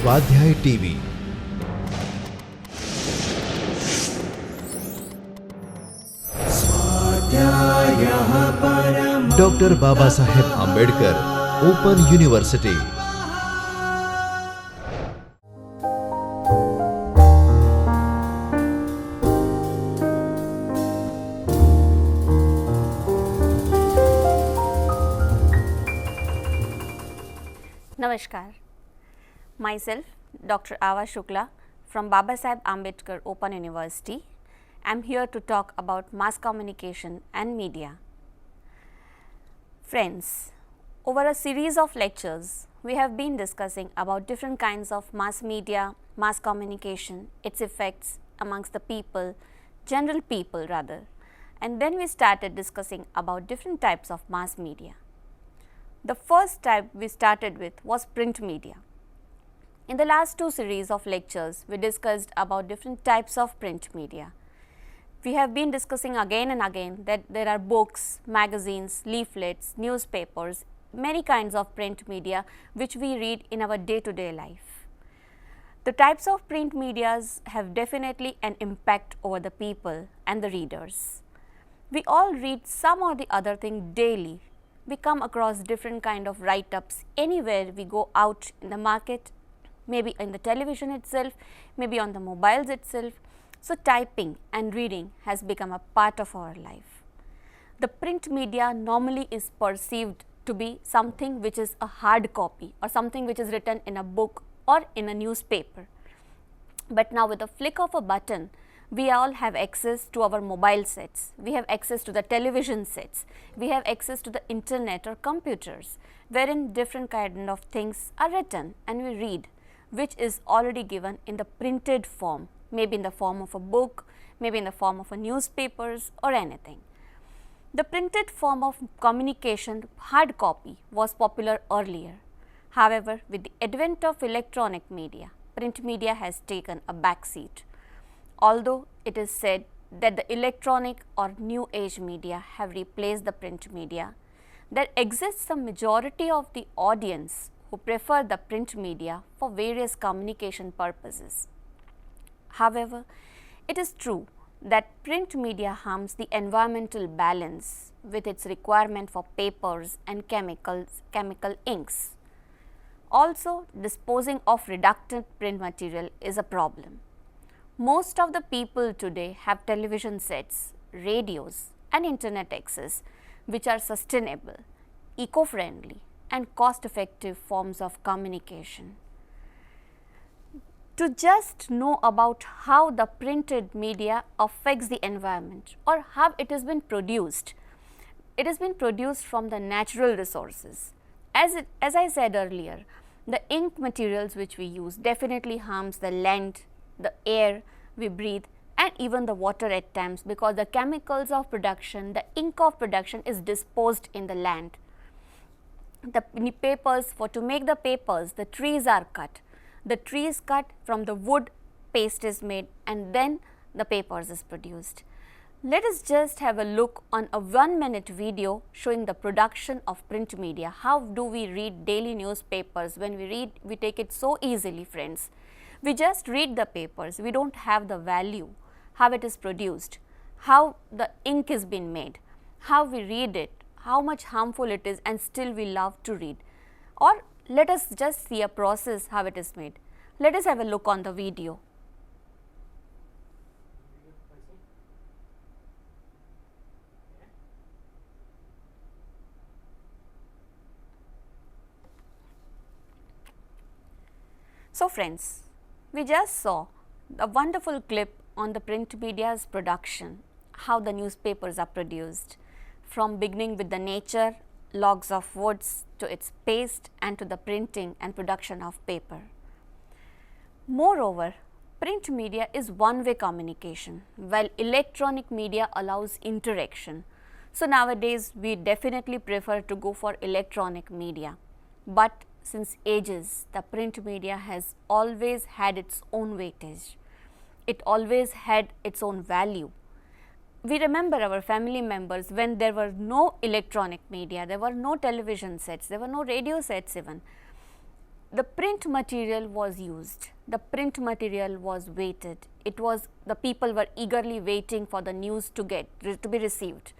स्वाध्याय TV. Doctor Babasaheb Ambedkar open university. Namaskar. Myself, Dr. AWA SHUKLA from Babasaheb Ambedkar Open University. I am here to talk about mass communication and media. Friends, over a series of lectures, we have been discussing about different kinds of mass media, mass communication, its effects amongst the people, general people rather, and then we started discussing about different types of mass media. The first type we started with was print media. In the last two series of lectures, we discussed about different types of print media. We have been discussing again and again that there are books, magazines, leaflets, newspapers, many kinds of print media which we read in our day-to-day life. The types of print medias have definitely an impact over the people and the readers. We all read some or the other thing daily. We come across different kind of write-ups anywhere we go out in the market, maybe in the television itself, maybe on the mobiles itself. So, typing and reading has become a part of our life. The print media normally is perceived to be something which is a hard copy or something which is written in a book or in a newspaper. But now with a flick of a button, we all have access to our mobile sets, we have access to the television sets, we have access to the internet or computers, wherein different kind of things are written and we read, which is already given in the printed form, maybe in the form of a book, maybe in the form of a newspapers or anything. The printed form of communication, hard copy, was popular earlier. However, with the advent of electronic media, print media has taken a back seat. Although it is said that the electronic or new age media have replaced the print media, there exists a majority of the audience who prefer the print media for various communication purposes. However, it is true that print media harms the environmental balance with its requirement for papers and chemical inks. Also, disposing of reductant print material is a problem. Most of the people today have television sets, radios and internet access which are sustainable, eco-friendly and cost-effective forms of communication. To just know about how the printed media affects the environment or how it has been produced from the natural resources. As I said earlier, the ink materials which we use definitely harms the land, the air we breathe and even the water at times, because the chemicals of production, the ink of production is disposed in the land. The papers, to make the papers, the trees are cut. The tree is cut, from the wood paste is made and then the papers is produced. Let us just have a look on a 1-minute video showing the production of print media. How do we read daily newspapers? When we read, we take it so easily, friends. We just read the papers, we do not have the value, how it is produced, how the ink is being made, how we read it, how much harmful it is and still we love to read. Or let us just see a process how it is made. Let us have a look on the video. So friends, we just saw a wonderful clip on the print media's production, how the newspapers are produced, from beginning with the nature, logs of woods to its paste and to the printing and production of paper. Moreover, print media is one-way communication, while electronic media allows interaction. So nowadays, we definitely prefer to go for electronic media, but since ages, the print media has always had its own weightage. It always had its own value. We remember our family members when there were no electronic media, there were no television sets, there were no radio sets even. the print material was used, the print material was waited, the people were eagerly waiting for the news to be received.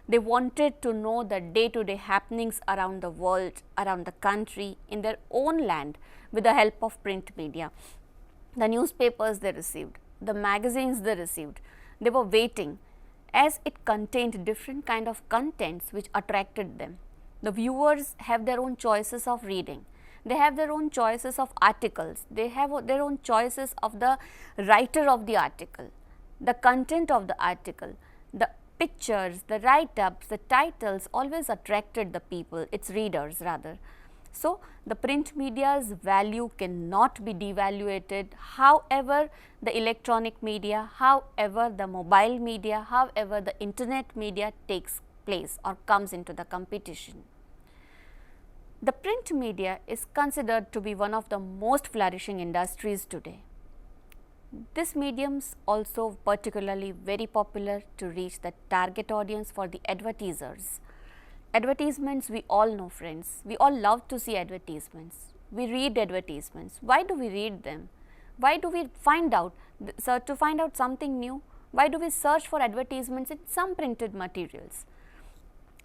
They wanted to know the day-to-day happenings around the world, around the country, in their own land with the help of print media. The newspapers they received, the magazines they received, they were waiting as it contained different kind of contents which attracted them. The viewers have their own choices of reading, they have their own choices of articles, they have their own choices of the writer of the article, the content of the article, the pictures, the write-ups, the titles always attracted the people, its readers rather. So, the print media's value cannot be devaluated, however the electronic media, however the mobile media, however the internet media takes place or comes into the competition. The print media is considered to be one of the most flourishing industries today. This medium's also particularly very popular to reach the target audience for the advertisers. Advertisements we all know, friends, we all love to see advertisements, we read advertisements. Why do we read them? Why do we find out, to find out something new, why do we search for advertisements in some printed materials?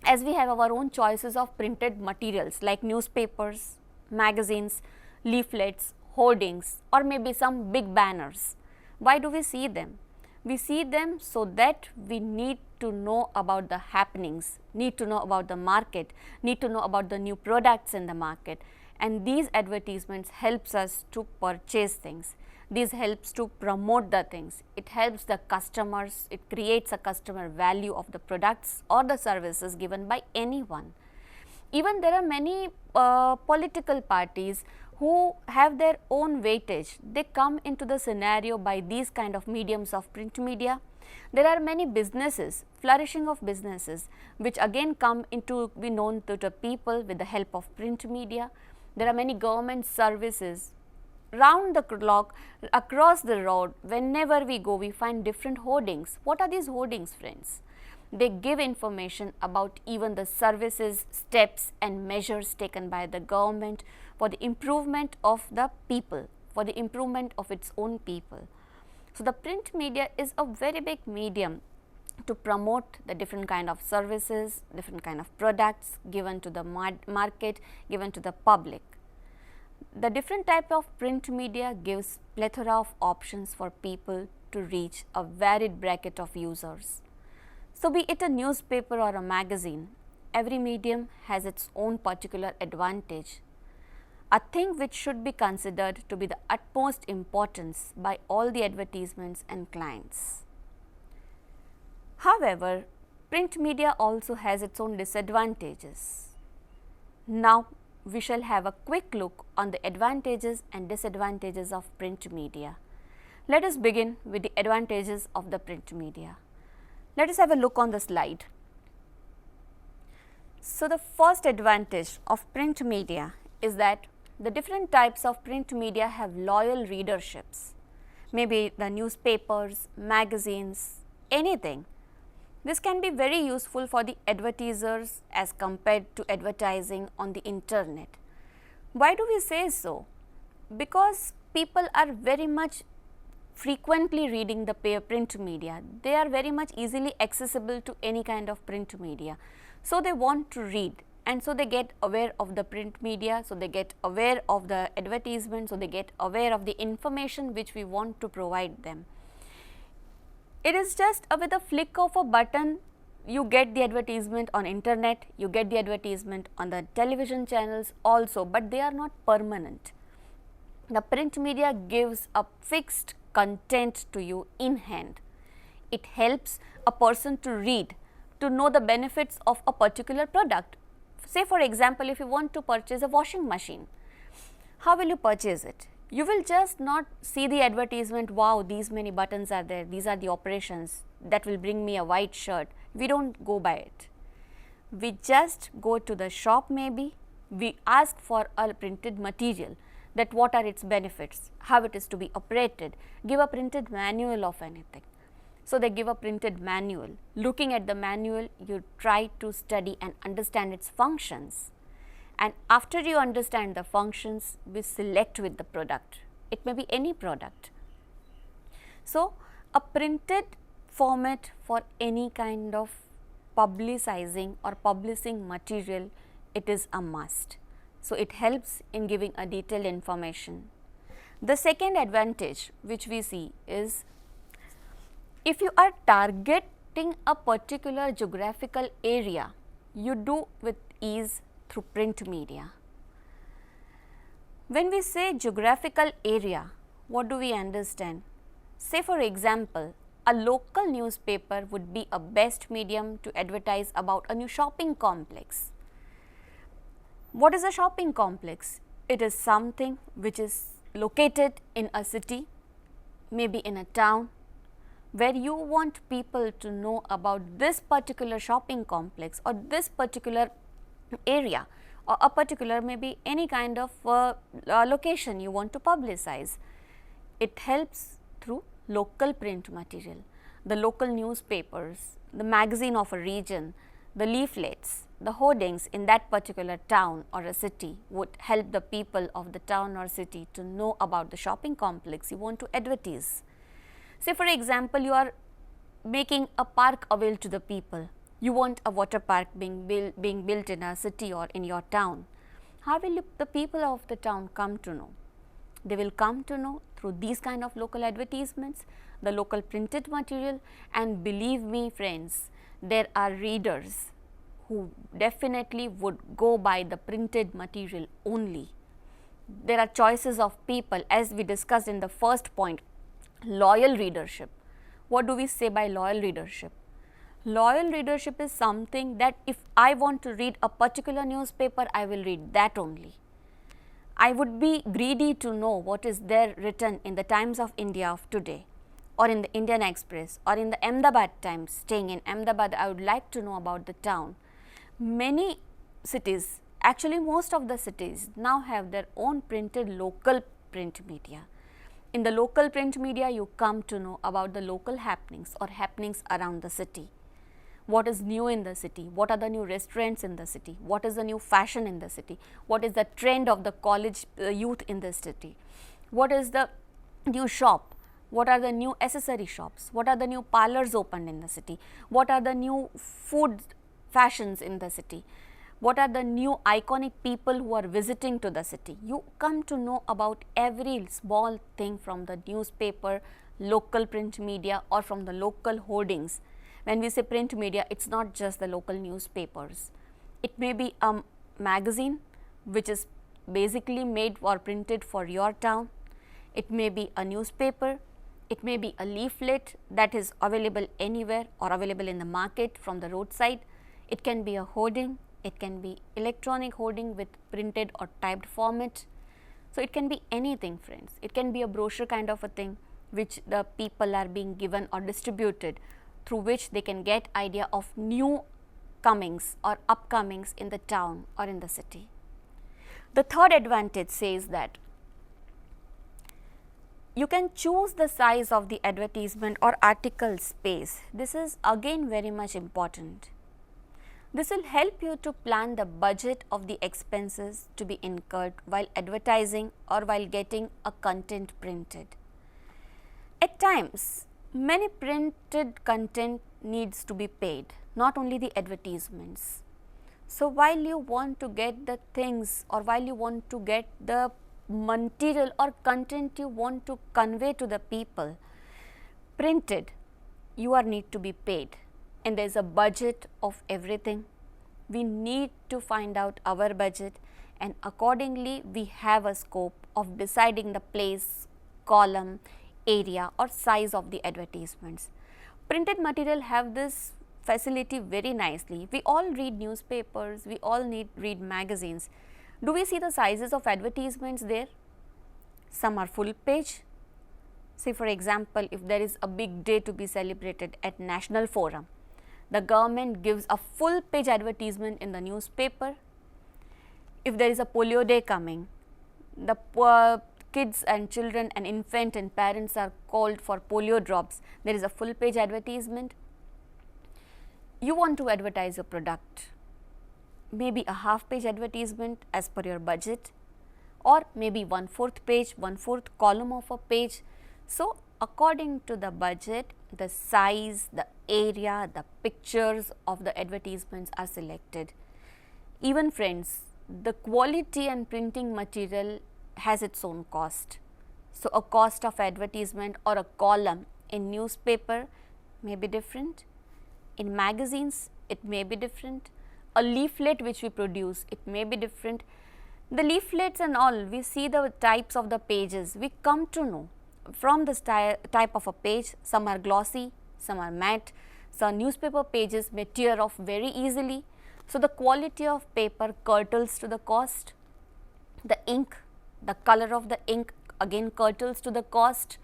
As we have our own choices of printed materials like newspapers, magazines, leaflets, hoardings or maybe some big banners. Why do we see them? We see them so that we need to know about the happenings, need to know about the market, need to know about the new products in the market, and these advertisements helps us to purchase things. This helps to promote the things, it helps the customers, it creates a customer value of the products or the services given by anyone. Even there are many political parties who have their own weightage, they come into the scenario by these kind of mediums of print media. There are many businesses, flourishing of businesses, which again come into be known to the people with the help of print media. There are many government services. Round the clock, across the road, whenever we go, we find different hoardings. What are these hoardings, friends? They give information about even the services, steps and measures taken by the government for the improvement of the people, for the improvement of its own people. So, the print media is a very big medium to promote the different kind of services, different kind of products given to the market, given to the public. The different type of print media gives plethora of options for people to reach a varied bracket of users. So, be it a newspaper or a magazine, every medium has its own particular advantage, a thing which should be considered to be the utmost importance by all the advertisements and clients. However, print media also has its own disadvantages. Now, we shall have a quick look on the advantages and disadvantages of print media. Let us begin with the advantages of the print media. Let us have a look on the slide. So, the first advantage of print media is that the different types of print media have loyal readerships, maybe the newspapers, magazines, anything. This can be very useful for the advertisers as compared to advertising on the internet. Why do we say so? Because people are very much frequently reading the print media. They are very much easily accessible to any kind of print media. So, they want to read and so they get aware of the print media, so they get aware of the advertisement, so they get aware of the information which we want to provide them. It is just with a flick of a button, you get the advertisement on internet, you get the advertisement on the television channels also, but they are not permanent. The print media gives a fixed content to you in hand. It helps a person to read, to know the benefits of a particular product. Say for example, if you want to purchase a washing machine, how will you purchase it? You will just not see the advertisement, wow, these many buttons are there, these are the operations that will bring me a white shirt. We don't go by it. We just go to the shop maybe, we ask for a printed material, that what are its benefits, how it is to be operated, give a printed manual of anything. So, they give a printed manual. Looking at the manual, you try to study and understand its functions. and after you understand the functions, we select with the product. It may be any product. So, a printed format for any kind of publicizing or publishing material, it is a must. So, it helps in giving a detailed information. The second advantage which we see is, if you are targeting a particular geographical area, you do with ease through print media. When we say geographical area, what do we understand? Say for example, a local newspaper would be a best medium to advertise about a new shopping complex. What is a shopping complex? It is something which is located in a city, maybe in a town, where you want people to know about this particular shopping complex or this particular area, or a particular maybe any kind of location you want to publicize. It helps through local print material, the local newspapers, the magazine of a region, the leaflets, the hoardings in that particular town or a city would help the people of the town or city to know about the shopping complex you want to advertise. Say for example, you are making a park available to the people. You want a water park being built in a city or in your town. How will the people of the town come to know? They will come to know through these kind of local advertisements, the local printed material, and believe me friends, there are readers who definitely would go by the printed material only. There are choices of people, as we discussed in the first point, loyal readership. What do we say by loyal readership? Loyal readership is something that if I want to read a particular newspaper, I will read that only. I would be greedy to know what is there written in the Times of India of today, or in the Indian Express, or in the Ahmedabad Times. Staying in Ahmedabad, I would like to know about the town. Many cities, actually most of the cities now have their own printed local print media. In the local print media, you come to know about the local happenings or happenings around the city. What is new in the city? What are the new restaurants in the city? What is the new fashion in the city? What is the trend of the college youth in the city? What is the new shop? What are the new accessory shops? What are the new parlors opened in the city? What are the new food fashions in the city? What are the new iconic people who are visiting to the city? You come to know about every small thing from the newspaper, local print media, or from the local hoardings. When we say print media, it is not just the local newspapers. It may be a magazine which is basically made or printed for your town. It may be a newspaper. It may be a leaflet that is available anywhere or available in the market from the roadside. It can be a hoarding. It can be electronic hoarding with printed or typed format. So, it can be anything friends. It can be a brochure kind of a thing which the people are being given or distributed, through which they can get idea of new comings or upcomings in the town or in the city. The third advantage says that you can choose the size of the advertisement or article space. This is again very much important. This will help you to plan the budget of the expenses to be incurred while advertising or while getting a content printed. At times, many printed content needs to be paid, not only the advertisements. So, while you want to get the things or while you want to get the material or content you want to convey to the people printed, you are need to be paid, and there is a budget of everything. We need to find out our budget, and accordingly we have a scope of deciding the place, column, area or size of the advertisements. Printed material have this facility very nicely. We all read newspapers, we all read magazines. Do we see the sizes of advertisements there? Some are full page. Say for example, if there is a big day to be celebrated at National Forum, the government gives a full page advertisement in the newspaper. If there is a polio day coming, the kids and children and infant and parents are called for polio drops, there is a full page advertisement. You want to advertise a product. maybe a half page advertisement as per your budget, or maybe 1/4 page, 1/4 column of a page. So, according to the budget, the size, the area, the pictures of the advertisements are selected. Even friends, the quality and printing material has its own cost. So, a cost of advertisement or a column in newspaper may be different, in magazines it may be different, a leaflet which we produce it may be different. The leaflets and all, we see the types of the pages, we come to know from the type of a page. Some are glossy, some are matte, some newspaper pages may tear off very easily. So, the quality of paper curtails to the cost, the ink, the color of the ink again curtails to the cost,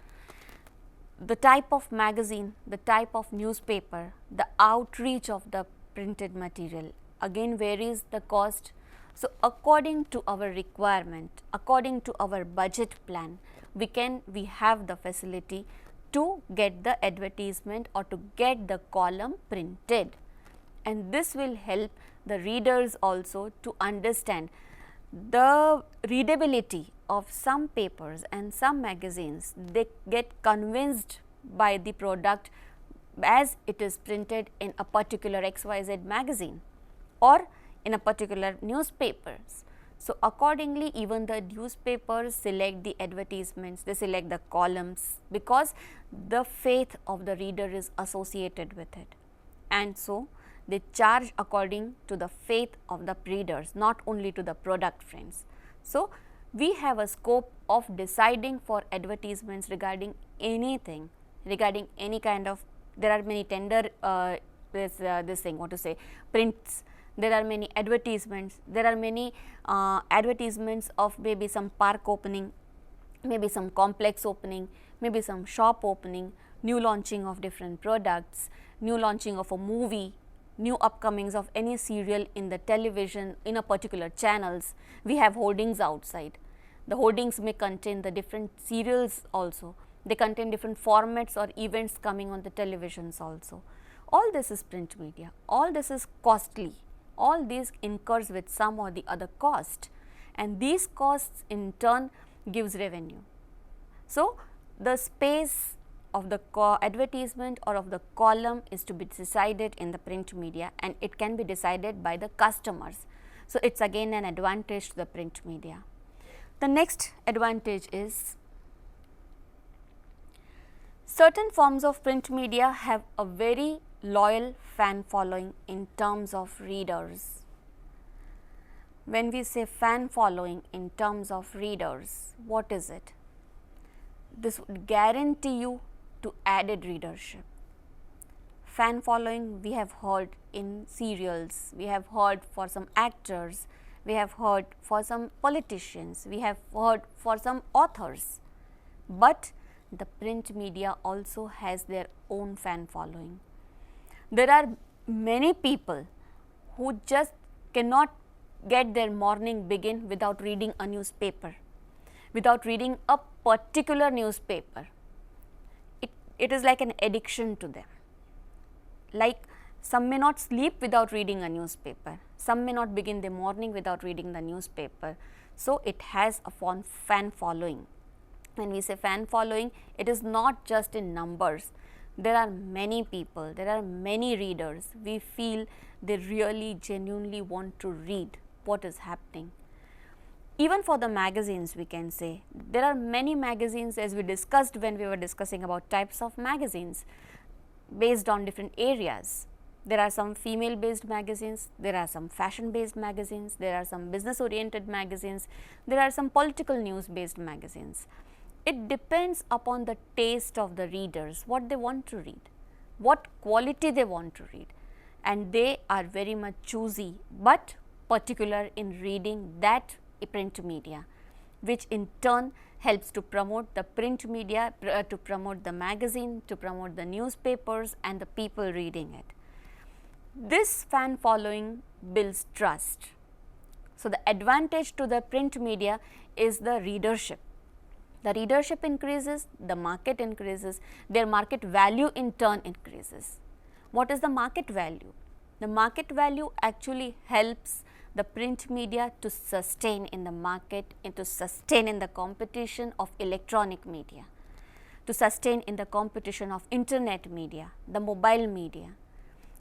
the type of magazine, the type of newspaper, the outreach of the printed material again varies the cost. So, according to our requirement, according to our budget plan, we have the facility to get the advertisement or to get the column printed, and this will help the readers also to understand the readability of some papers and some magazines. They get convinced by the product as it is printed in a particular XYZ magazine or in a particular newspapers. So, accordingly even the newspapers select the advertisements, they select the columns because the faith of the reader is associated with it, and so they charge according to the faith of the readers, not only to the product, friends. So, we have a scope of deciding for advertisements regarding anything, regarding any kind of, there are many tender this thing what to say prints, there are many advertisements, there are many advertisements of maybe some park opening, maybe some complex opening, maybe some shop opening, new launching of different products, new launching of a movie, new upcomings of any serial in the television in a particular channels. We have hoardings outside. The hoardings may contain the different serials also, they contain different formats or events coming on the televisions also. All this is print media, all this is costly, all these incurs with some or the other cost, and these costs in turn gives revenue. So, the space of the advertisement or of the column is to be decided in the print media, and it can be decided by the customers. So, it is again an advantage to the print media. The next advantage is certain forms of print media have a very loyal fan following in terms of readers. When we say fan following in terms of readers, what is it? This would guarantee you to added readership. Fan following we have heard in serials, we have heard for some actors, we have heard for some politicians, we have heard for some authors, but the print media also has their own fan following. There are many people who just cannot get their morning begin without reading a newspaper, without reading a particular newspaper. It is like an addiction to them. Like some may not sleep without reading a newspaper, some may not begin their morning without reading the newspaper. So, it has a fan following. When we say fan following, it is not just in numbers. There are many people, there are many readers, we feel they really genuinely want to read what is happening. Even for the magazines we can say, there are many magazines as we discussed when we were discussing about types of magazines based on different areas. There are some female based magazines, there are some fashion based magazines, there are some business oriented magazines, there are some political news based magazines. It depends upon the taste of the readers, what they want to read, what quality they want to read, and they are very much choosy, but particular in reading that print media, which in turn helps to promote the print media, to promote the magazine, to promote the newspapers and the people reading it. This fan following builds trust. So, the advantage to the print media is the readership. The readership increases, the market increases, their market value in turn increases. What is the market value? The market value actually helps the print media to sustain in the market and to sustain in the competition of electronic media, to sustain in the competition of internet media, the mobile media.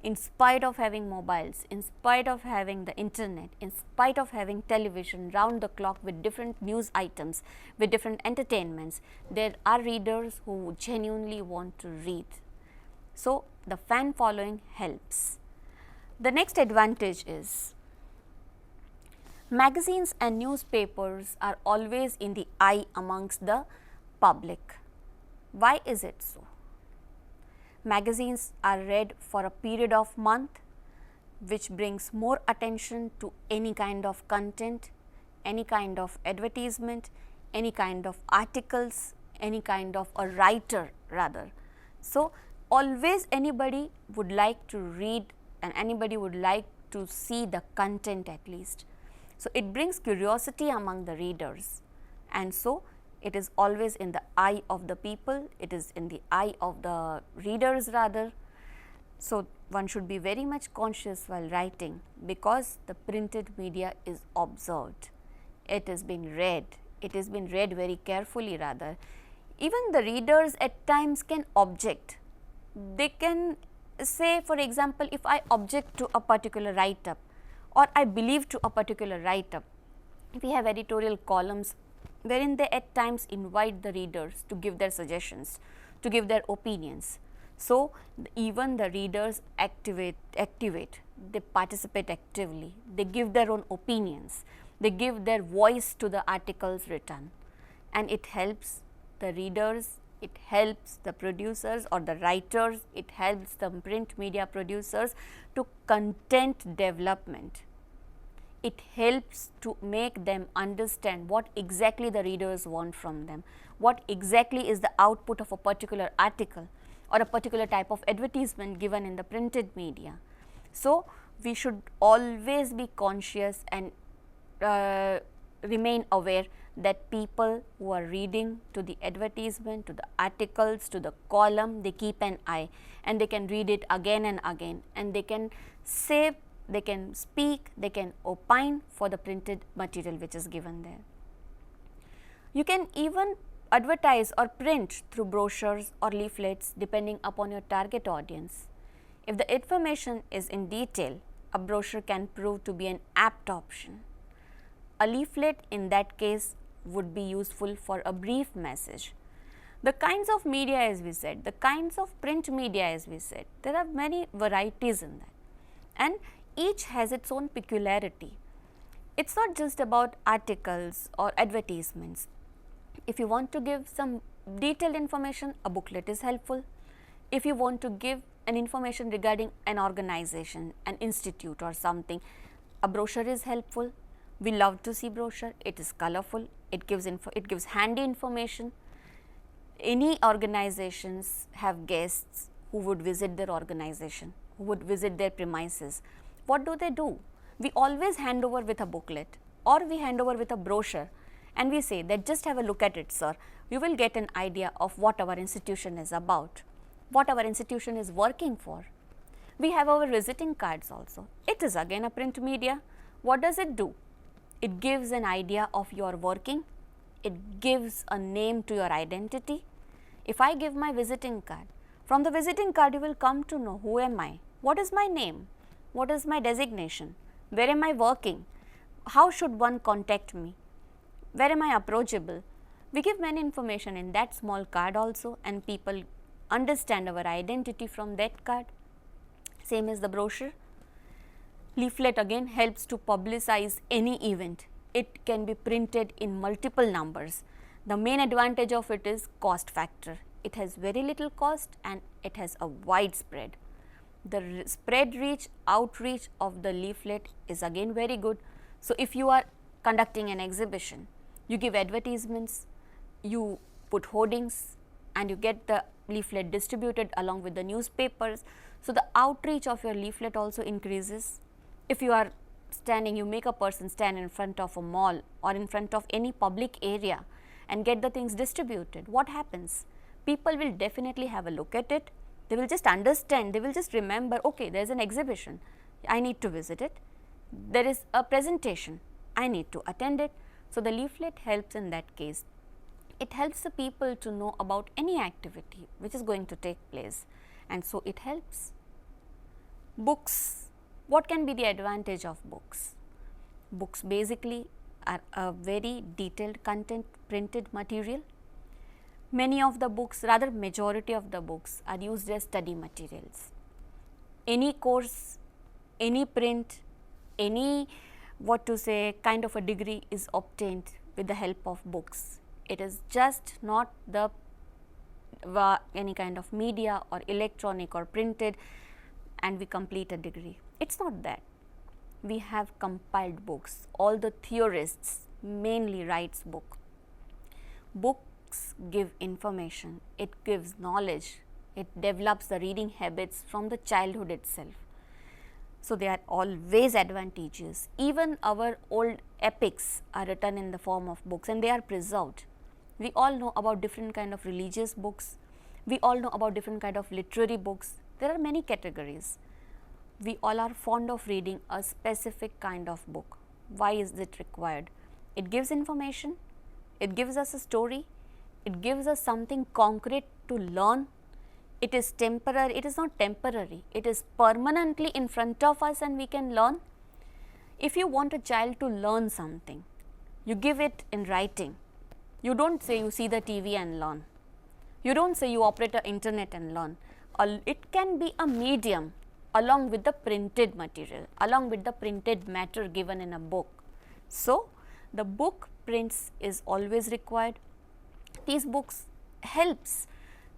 In spite of having mobiles, in spite of having the internet, in spite of having television round the clock with different news items, with different entertainments, there are readers who genuinely want to read. So, the fan following helps. The next advantage is magazines and newspapers are always in the eye amongst the public. Why is it so? Magazines are read for a period of month, which brings more attention to any kind of content, any kind of advertisement, any kind of articles, any kind of a writer rather. So, always anybody would like to read and anybody would like to see the content at least. So, it brings curiosity among the readers, and so it is always in the eye of the people, it is in the eye of the readers rather. So, one should be very much conscious while writing, because the printed media is observed, it is being read, it is being read very carefully rather. Even the readers at times can object. They can say, for example, if I object to a particular write up or I believe to a particular write up, we have editorial columns wherein they at times invite the readers to give their suggestions, to give their opinions. So, even the readers activate, they participate actively, they give their own opinions, they give their voice to the articles written, and it helps the readers, it helps the producers or the writers, it helps the print media producers to content development. It helps to make them understand what exactly the readers want from them, what exactly is the output of a particular article or a particular type of advertisement given in the printed media. So, we should always be conscious and remain aware that people who are reading to the advertisement, to the articles, to the column, they keep an eye and they can read it again and again, and they can say, they can speak, they can opine for the printed material which is given there. You can even advertise or print through brochures or leaflets depending upon your target audience. If the information is in detail, a brochure can prove to be an apt option. A leaflet in that case would be useful for a brief message. The kinds of media, as we said, the kinds of print media, as we said, there are many varieties in that, and each has its own peculiarity. It is not just about articles or advertisements. If you want to give some detailed information, a booklet is helpful. If you want to give an information regarding an organization, an institute or something, a brochure is helpful. We love to see brochure, it is colorful, it gives handy information. Any organizations have guests who would visit their organization, who would visit their premises. What do? We always hand over with a booklet or we hand over with a brochure and we say that just have a look at it, sir. You will get an idea of what our institution is about, what our institution is working for. We have our visiting cards also. It is again a print media. What does it do? It gives an idea of your working, it gives a name to your identity. If I give my visiting card, from the visiting card you will come to know who am I, what is my name, what is my designation, where am I working, how should one contact me, where am I approachable. We give many information in that small card also, and people understand our identity from that card. Same as the brochure. Leaflet again helps to publicize any event. It can be printed in multiple numbers. The main advantage of it is cost factor. It has very little cost and it has a wide spread. The spread reach, outreach of the leaflet is again very good. So, if you are conducting an exhibition, you give advertisements, you put hoardings and you get the leaflet distributed along with the newspapers. So, the outreach of your leaflet also increases. If you are standing, you make a person stand in front of a mall or in front of any public area and get the things distributed, what happens? People will definitely have a look at it, they will just understand, they will just remember, okay, there is an exhibition, I need to visit it. there is a presentation, I need to attend it. So, the leaflet helps in that case. It helps the people to know about any activity which is going to take place, and so it helps. Books, what can be the advantage of books? Books basically are a very detailed content printed material. Many of the books, rather majority of the books are used as study materials. Any course, any print, any kind of a degree is obtained with the help of books. It is just not the any kind of media or electronic or printed and we complete a degree. It is not that. We have compiled books. All the theorists mainly writes book. Books give information, it gives knowledge, it develops the reading habits from the childhood itself. So, they are always advantageous. Even our old epics are written in the form of books and they are preserved. We all know about different kind of religious books, we all know about different kind of literary books. There are many categories. We all are fond of reading a specific kind of book. Why is it required? It gives information, it gives us a story, it gives us something concrete to learn. It is temporary, it is not temporary, it is permanently in front of us and we can learn. If you want a child to learn something, you give it in writing. You do not say you see the TV and learn. You do not say you operate the internet and learn. It can be a medium along with the printed material, along with the printed matter given in a book. So, the book prints is always required. These books helps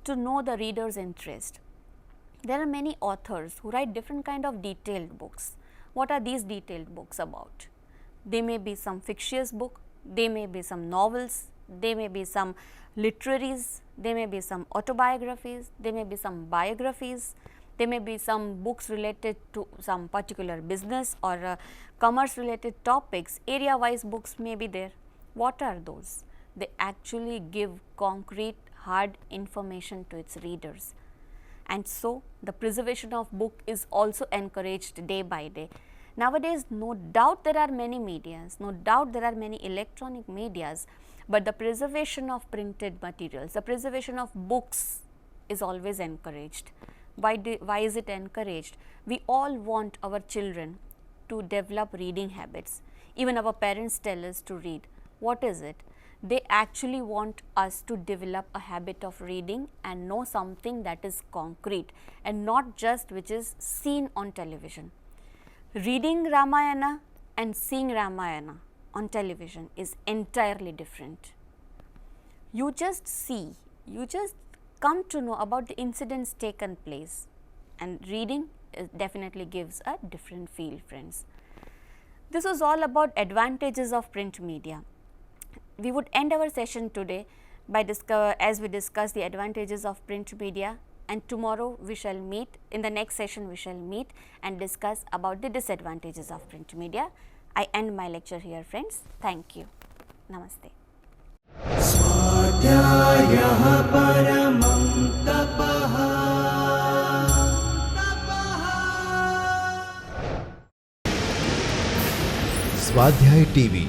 to know the reader's interest. There are many authors who write different kind of detailed books. What are these detailed books about? They may be some fictitious book, they may be some novels, they may be some literaries, they may be some autobiographies, they may be some biographies, they may be some books related to some particular business or commerce related topics, area wise books may be there. What are those? They actually give concrete hard information to its readers. And so, the preservation of book is also encouraged day by day. Nowadays, no doubt there are many medias, no doubt there are many electronic medias, but the preservation of printed materials, the preservation of books is always encouraged. Why is it encouraged? We all want our children to develop reading habits. Even our parents tell us to read. What is it? They actually want us to develop a habit of reading and know something that is concrete and not just which is seen on television. Reading Ramayana and seeing Ramayana on television is entirely different. You just see, you just come to know about the incidents taken place, and reading definitely gives a different feel, friends. This was all about advantages of print media. We would end our session today by as we discuss the advantages of print media, and tomorrow we shall meet, in the next session we shall meet and discuss about the disadvantages of print media. I end my lecture here, friends. Thank you. Namaste. स्वाध्याय TV